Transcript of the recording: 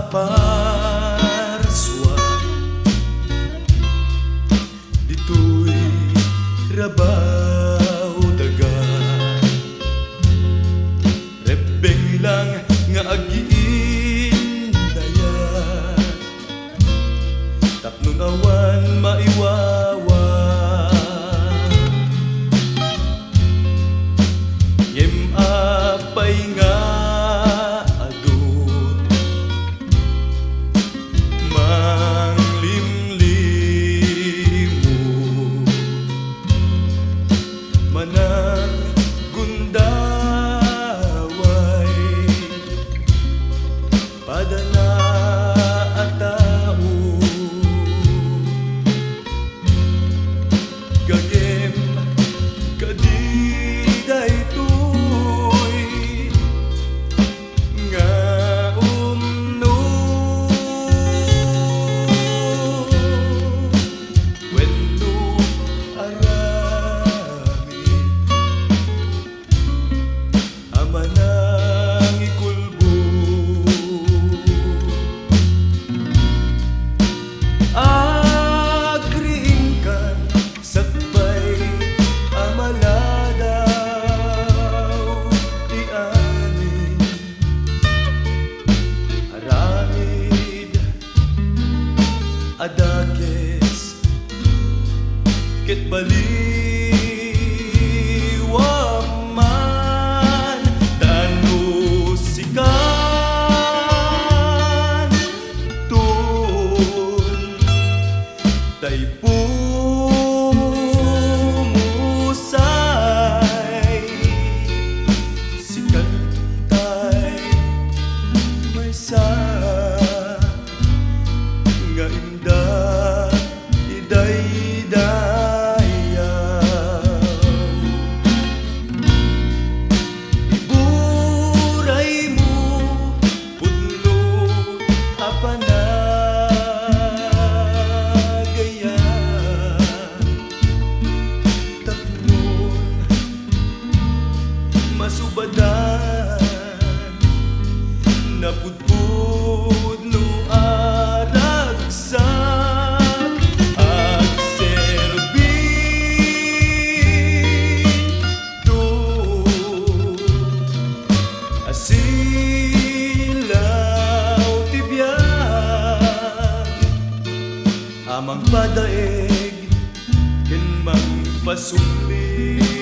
parswa dito'y rabaw dagat rebeng lang nga agiin dayat tapnon awan maiwawa yem apay nga adut manglimlimu manang gundaway padana at tao gagem kadiday tuy nga umno wenno arami amanang ikulbo agriing kan sakbay amaladaw di amin aramid adakes ket baliwaman danusikan tun tay pumusay sikan tay may sa nga indah idaydayaw iburay mo pudno apanagaya tapnon masubadan napudpud no aragsak agserbi do asilaw tibiyag amang padaig ken mang pasumli